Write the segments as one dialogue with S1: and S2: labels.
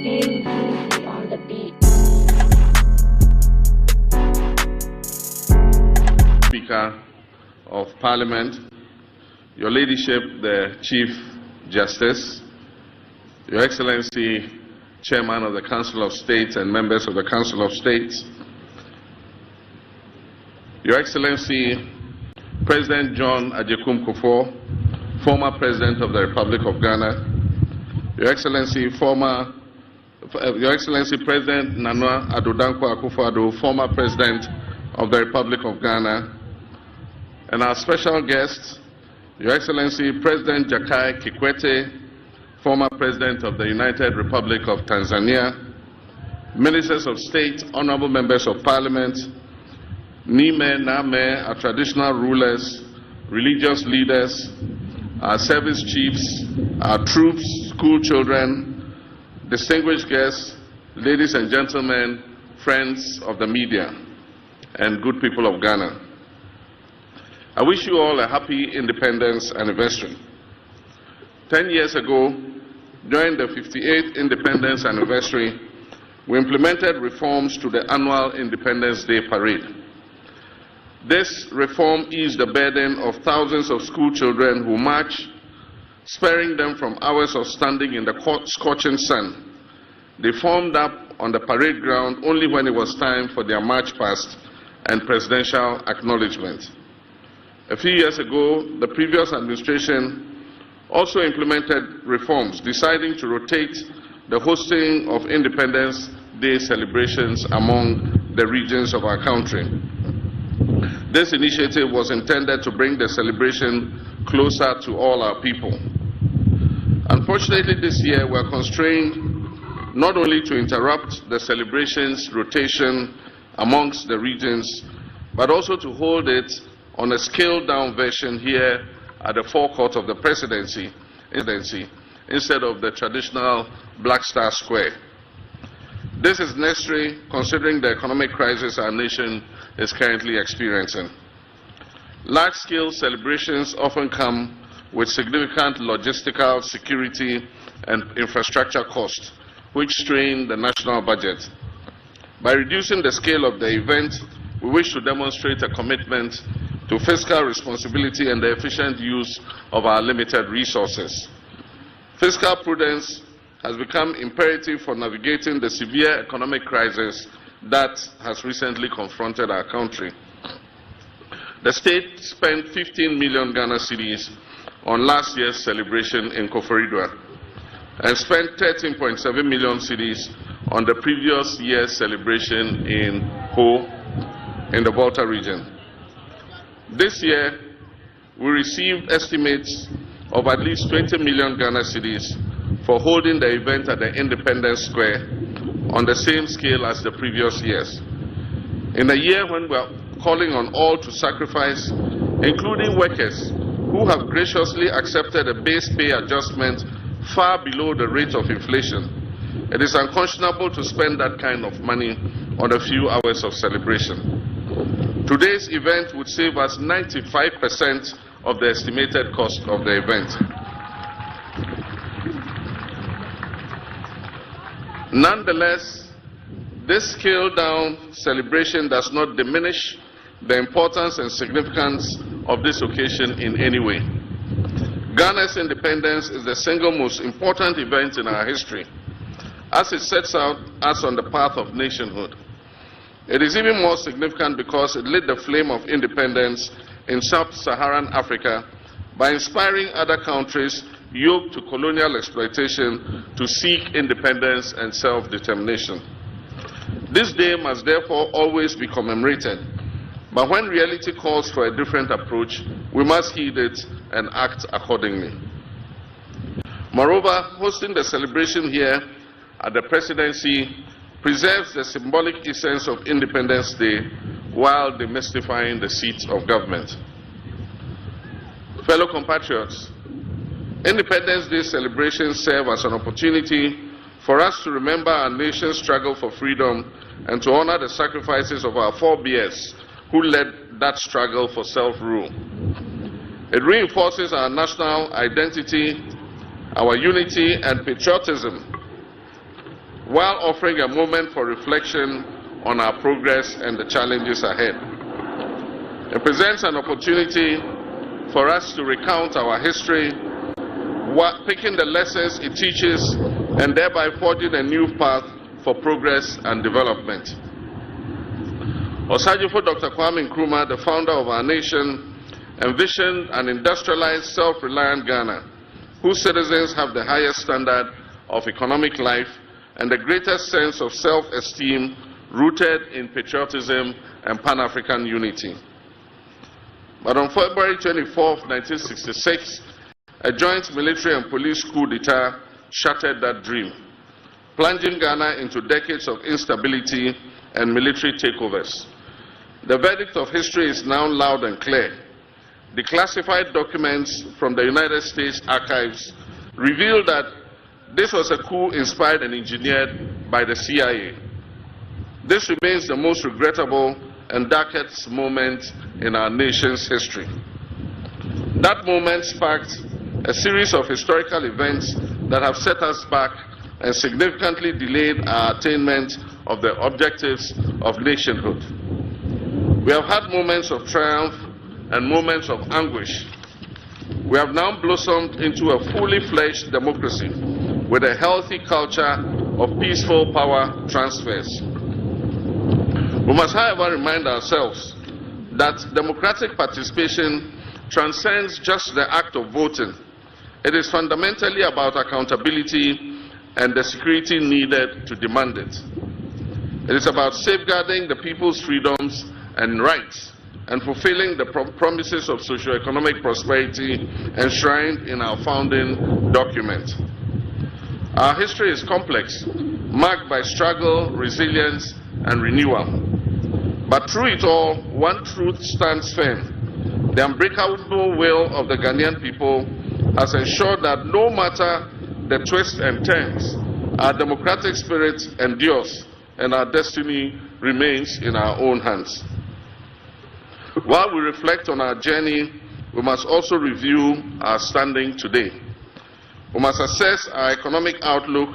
S1: On the beat.
S2: Speaker of Parliament, Your Ladyship, the Chief Justice, Your Excellency, Chairman of the Council of State and members of the Council of State, Your Excellency, Pres.John Akufo, former President of the Republic of Ghana, Your Excellency, President Nana Addo Akufo, former President of the Republic of Ghana, and our special guest, Your Excellency, President Jakaya Kikwete, former President of the United Republic of Tanzania, Ministers of State, Honorable Members of Parliament, Nime, Name, our traditional rulers, religious leaders, our service chiefs, our troops, school children, distinguished guests, ladies and gentlemen, friends of the media, and good people of Ghana. I wish you all a happy independence anniversary. 10 years ago, during the 58th independence anniversary, we implemented reforms to the annual Independence Day parade. This reform eased the burden of thousands of school children who march, sparing them from hours of standing in the scorching sun. They formed up on the parade ground only when it was time for their march past and presidential acknowledgement. A few years ago, the previous administration also implemented reforms, deciding to rotate the hosting of Independence Day celebrations among the regions of our country. This initiative was intended to bring the celebration closer to all our people. Unfortunately, this year we are constrained not only to interrupt the celebrations rotation amongst the regions, but also to hold it on a scaled-down version here at the forecourt of the presidency instead of the traditional Black Star Square. This is necessary considering the economic crisis our nation is currently experiencing. Large-scale celebrations often come with significant logistical, security, and infrastructure costs, which strain the national budget. By reducing the scale of the event, we wish to demonstrate a commitment to fiscal responsibility and the efficient use of our limited resources. Fiscal prudence has become imperative for navigating the severe economic crisis that has recently confronted our country. The state spent 15 million Ghana cedis on last year's celebration in Koforidua and spent 13.7 million cedis on the previous year's celebration in Ho in the Volta region. This year, we received estimates of at least 20 million Ghana cedis for holding the event at the Independence Square on the same scale as the previous years. In a year when we are calling on all to sacrifice, including workers who have graciously accepted a base pay adjustment far below the rate of inflation, it is unconscionable to spend that kind of money on a few hours of celebration. Today's event would save us 95% of the estimated cost of the event. Nonetheless, this scaled-down celebration does not diminish the importance and significance of this occasion in any way. Ghana's independence is the single most important event in our history, as it sets out us on the path of nationhood. It is even more significant because it lit the flame of independence in sub-Saharan Africa by inspiring other countries yoked to colonial exploitation to seek independence and self-determination. This day must therefore always be commemorated, but when reality calls for a different approach, we must heed it and act accordingly. Moreover, hosting the celebration here at the presidency preserves the symbolic essence of Independence Day while demystifying the seat of government. Fellow compatriots, Independence Day celebrations serve as an opportunity for us to remember our nation's struggle for freedom and to honor the sacrifices of our forebears who led that struggle for self-rule. It reinforces our national identity, our unity and patriotism, while offering a moment for reflection on our progress and the challenges ahead. It presents an opportunity for us to recount our history, picking the lessons it teaches, and thereby forging a new path for progress and development. Osajifo Dr. Kwame Nkrumah, the founder of our nation, envisioned an industrialized, self-reliant Ghana, whose citizens have the highest standard of economic life and the greatest sense of self-esteem rooted in patriotism and Pan-African unity. But on February 24, 1966, a joint military and police coup d'etat shattered that dream, plunging Ghana into decades of instability and military takeovers. The verdict of history is now loud and clear. Declassified documents from the United States archives reveal that this was a coup inspired and engineered by the CIA. This remains the most regrettable and darkest moment in our nation's history. That moment sparked a series of historical events that have set us back and significantly delayed our attainment of the objectives of nationhood. We have had moments of triumph and moments of anguish. We have now blossomed into a fully fledged democracy with a healthy culture of peaceful power transfers. We must, however, remind ourselves that democratic participation transcends just the act of voting. It is fundamentally about accountability and the security needed to demand it. It is about safeguarding the people's freedoms and rights and fulfilling the promises of socio-economic prosperity enshrined in our founding document. Our history is complex, marked by struggle, resilience, and renewal. But through it all, one truth stands firm. The unbreakable will of the Ghanaian people has ensured that no matter the twists and turns, our democratic spirit endures and our destiny remains in our own hands. While we reflect on our journey, we must also review our standing today. We must assess our economic outlook,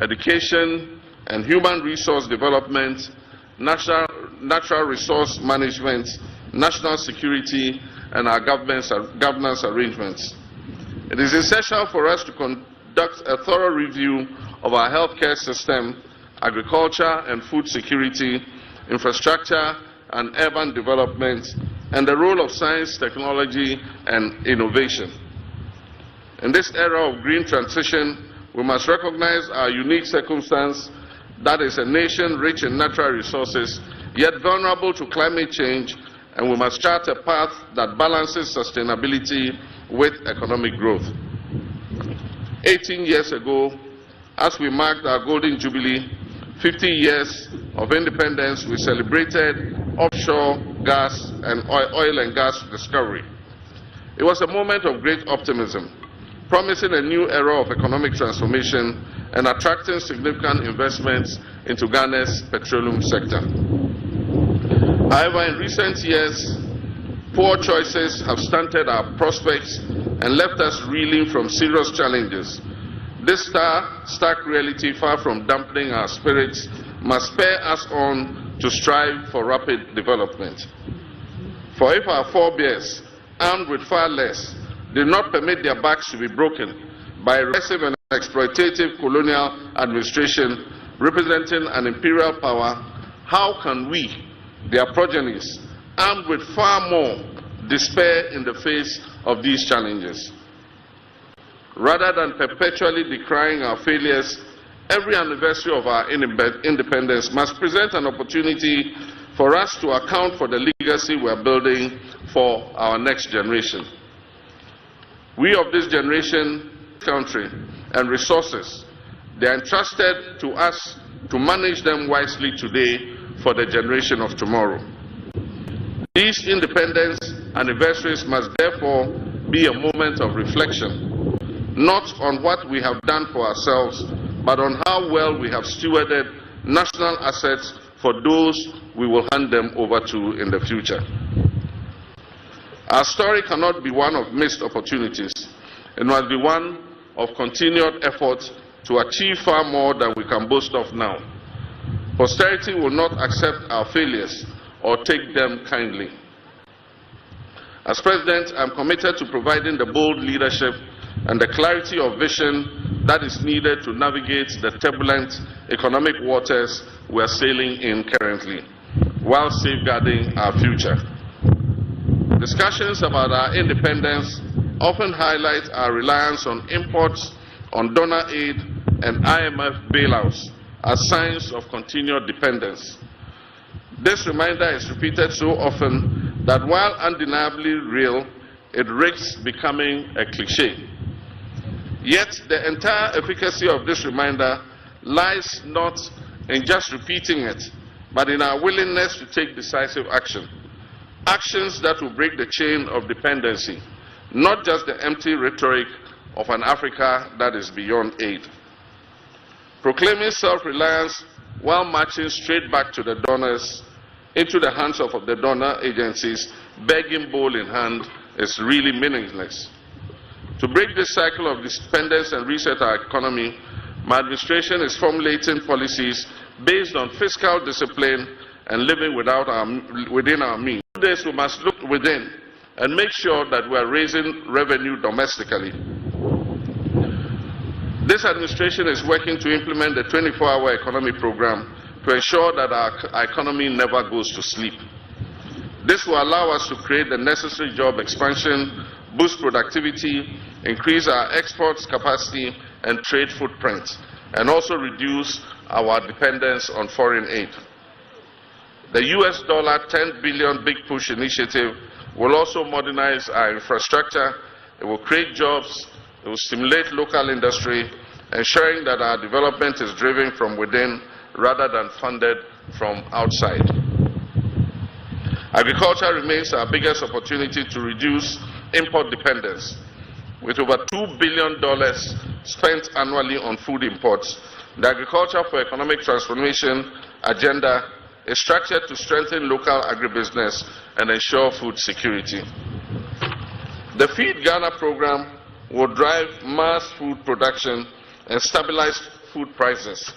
S2: education and human resource development, natural resource management, national security, and our governance arrangements. It is essential for us to conduct a thorough review of our healthcare system, agriculture and food security, infrastructure and urban development, and the role of science, technology, and innovation. In this era of green transition, we must recognize our unique circumstance, that is a nation rich in natural resources, yet vulnerable to climate change, and we must chart a path that balances sustainability with economic growth. 18 years ago, as we marked our Golden Jubilee, 50 years of independence, we celebrated offshore gas and oil and gas discovery. It was a moment of great optimism, promising a new era of economic transformation and attracting significant investments into Ghana's petroleum sector. However, in recent years, poor choices have stunted our prospects and left us reeling from serious challenges. This stark reality, far from dampening our spirits, must spur us on to strive for rapid development. For if our forebears, armed with far less, did not permit their backs to be broken by a repressive and exploitative colonial administration representing an imperial power, how can we, their progenies, armed with far more, despair in the face of these challenges? Rather than perpetually decrying our failures, every anniversary of our independence must present an opportunity for us to account for the legacy we are building for our next generation. We of this generation, country, and resources, they are entrusted to us to manage them wisely today for the generation of tomorrow. These independence anniversaries must therefore be a moment of reflection, not on what we have done for ourselves, but on how well we have stewarded national assets for those we will hand them over to in the future. Our story cannot be one of missed opportunities. It must be one of continued effort to achieve far more than we can boast of now. Posterity will not accept our failures or take them kindly. As President, I am committed to providing the bold leadership and the clarity of vision that is needed to navigate the turbulent economic waters we are sailing in currently, while safeguarding our future. Discussions about our independence often highlight our reliance on imports, on donor aid, and IMF bailouts as signs of continued dependence. This reminder is repeated so often that while undeniably real, it risks becoming a cliché. Yet the entire efficacy of this reminder lies not in just repeating it, but in our willingness to take decisive action. Actions that will break the chain of dependency, not just the empty rhetoric of an Africa that is beyond aid. Proclaiming self-reliance while marching straight back to the donors, into the hands of the donor agencies, begging bowl in hand, is really meaningless. To break this cycle of dependence and reset our economy, my administration is formulating policies based on fiscal discipline and living within our means. This we must look within and make sure that we are raising revenue domestically. This administration is working to implement the 24-hour economy program to ensure that our economy never goes to sleep. This will allow us to create the necessary job expansion, boost productivity, increase our exports capacity and trade footprint, and also reduce our dependence on foreign aid. The US $10 billion Big Push initiative will also modernize our infrastructure. It will create jobs. It will stimulate local industry, ensuring that our development is driven from within rather than funded from outside. Agriculture remains our biggest opportunity to reduce import dependence. With over $2 billion spent annually on food imports, the Agriculture for Economic Transformation agenda is structured to strengthen local agribusiness and ensure food security. The Feed Ghana program will drive mass food production and stabilize food prices.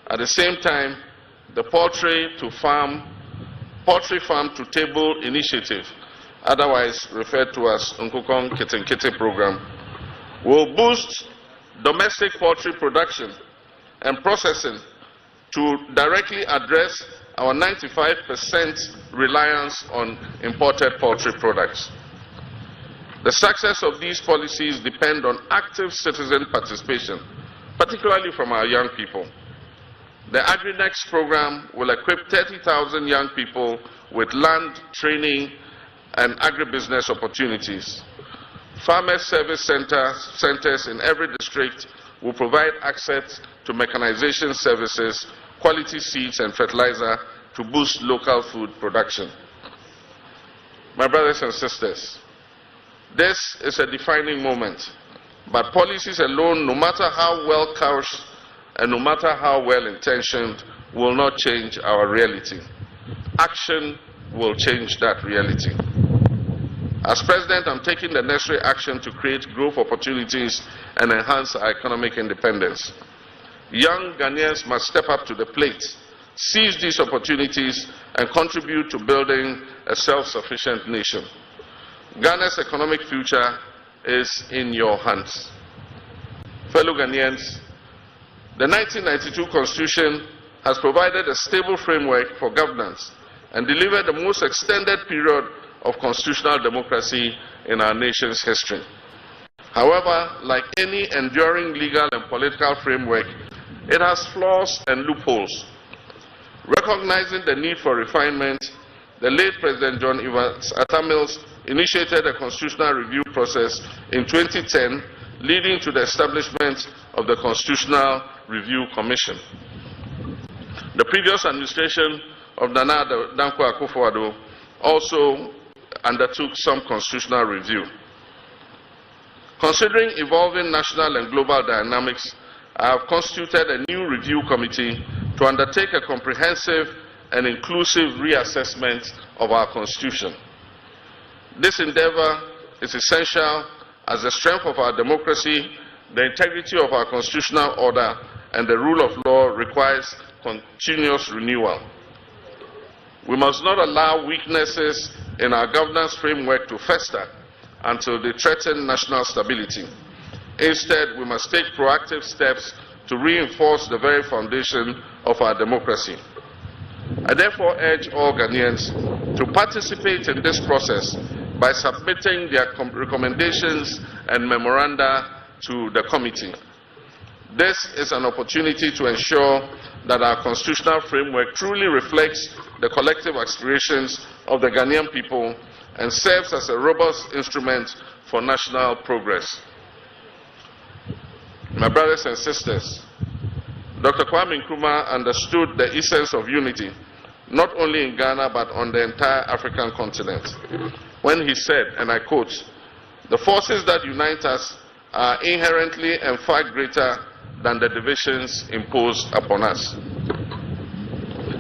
S2: At the same time, the Poultry Farm to Table initiative, otherwise referred to as Nkukong Kitenkite program, will boost domestic poultry production and processing to directly address our 95% reliance on imported poultry products. The success of these policies depend on active citizen participation, particularly from our young people. The AgriNext program will equip 30,000 young people with land, training, and agribusiness opportunities. Farmer service centers in every district will provide access to mechanization services, quality seeds, and fertilizer to boost local food production. My brothers and sisters, this is a defining moment, but policies alone, no matter how well couched and no matter how well intentioned, will not change our reality. Action will change that reality. As President, I'm taking the necessary action to create growth opportunities and enhance our economic independence. Young Ghanaians must step up to the plate, seize these opportunities, and contribute to building a self-sufficient nation. Ghana's economic future is in your hands. Fellow Ghanaians, the 1992 Constitution has provided a stable framework for governance and delivered the most extended period of constitutional democracy in our nation's history. However, like any enduring legal and political framework, it has flaws and loopholes. Recognizing the need for refinement, the late Pres.John initiated a constitutional review process in 2010, leading to the establishment of the Constitutional Review Commission. The previous administration of Nana Akufo also undertook some constitutional review. Considering evolving national and global dynamics, I have constituted a new review committee to undertake a comprehensive and inclusive reassessment of our Constitution. This endeavor is essential as the strength of our democracy The integrity of our constitutional order and the rule of law requires continuous renewal. We must not allow weaknesses in our governance framework to fester until they threaten national stability. Instead, we must take proactive steps to reinforce the very foundation of our democracy. I therefore urge all Ghanaians to participate in this process by submitting their recommendations and memoranda to the committee. This is an opportunity to ensure that our constitutional framework truly reflects the collective aspirations of the Ghanaian people and serves as a robust instrument for national progress. My brothers and sisters, Dr. Kwame Nkrumah understood the essence of unity, not only in Ghana but on the entire African continent, when he said, and I quote, "The forces that unite us are inherently and far greater than the divisions imposed upon us."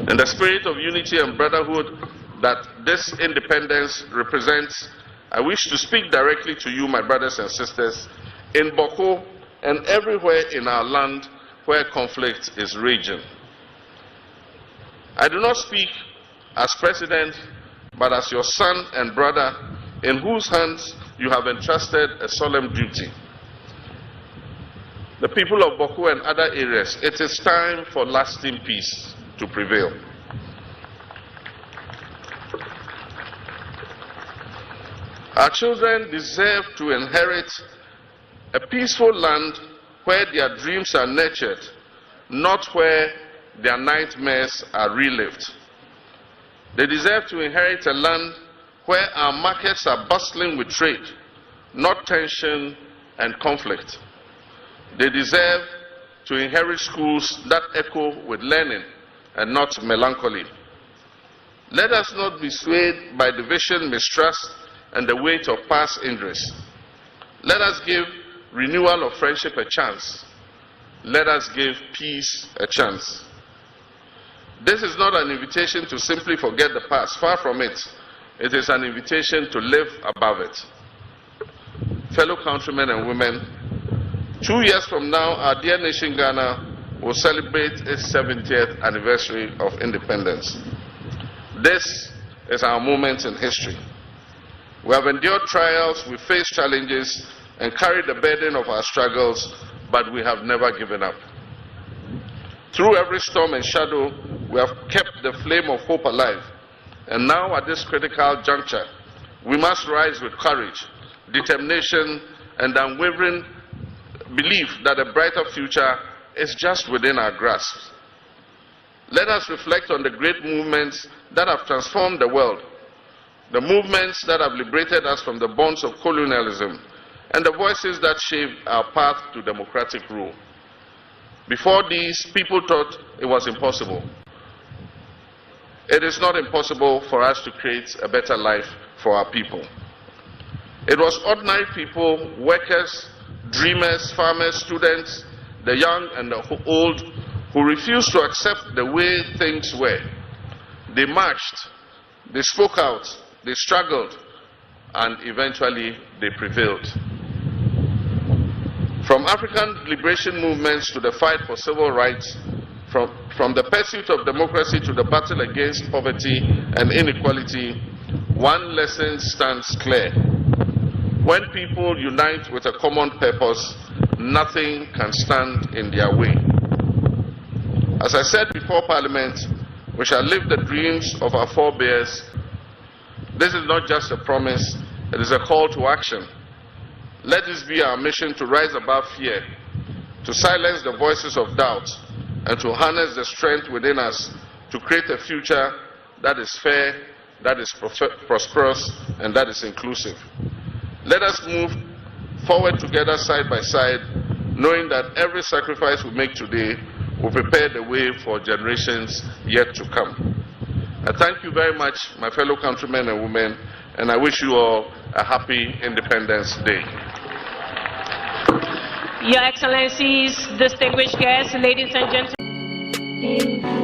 S2: In the spirit of unity and brotherhood that this independence represents, I wish to speak directly to you, my brothers and sisters, in Boko and everywhere in our land where conflict is raging. I do not speak as president, but as your son and brother, in whose hands you have entrusted a solemn duty. The people of Boko and other areas, it is time for lasting peace to prevail. Our children deserve to inherit a peaceful land where their dreams are nurtured, not where their nightmares are relived. They deserve to inherit a land where our markets are bustling with trade, not tension and conflict. They deserve to inherit schools that echo with learning and not melancholy. Let us not be swayed by division, mistrust, and the weight of past injuries. Let us give renewal of friendship a chance. Let us give peace a chance. This is not an invitation to simply forget the past. Far from it. It is an invitation to live above it. Fellow countrymen and women, 2 years from now, our dear nation Ghana will celebrate its 70th anniversary of independence. This is our moment in history. We have endured trials, we faced challenges, and carried the burden of our struggles, but we have never given up. Through every storm and shadow, we have kept the flame of hope alive. And now, at this critical juncture, we must rise with courage, determination, and unwavering belief that a brighter future is just within our grasp. Let us reflect on the great movements that have transformed the world, the movements that have liberated us from the bonds of colonialism, and the voices that shaped our path to democratic rule. Before these, people thought it was impossible. It is not impossible for us to create a better life for our people. It was ordinary people, workers, dreamers, farmers, students, the young and the old, who refused to accept the way things were. They marched, they spoke out, they struggled, and eventually they prevailed. From African liberation movements to the fight for civil rights, from the pursuit of democracy to the battle against poverty and inequality, one lesson stands clear. When people unite with a common purpose, nothing can stand in their way. As I said before Parliament, we shall live the dreams of our forebears. This is not just a promise, it is a call to action. Let this be our mission, to rise above fear, to silence the voices of doubt, and to harness the strength within us to create a future that is fair, that is prosperous, and that is inclusive. Let us move forward together side by side, knowing that every sacrifice we make today will prepare the way for generations yet to come. I thank you very much, my fellow countrymen and women, and I wish you all a happy Independence Day.
S1: Your Excellencies, distinguished guests, ladies and gentlemen.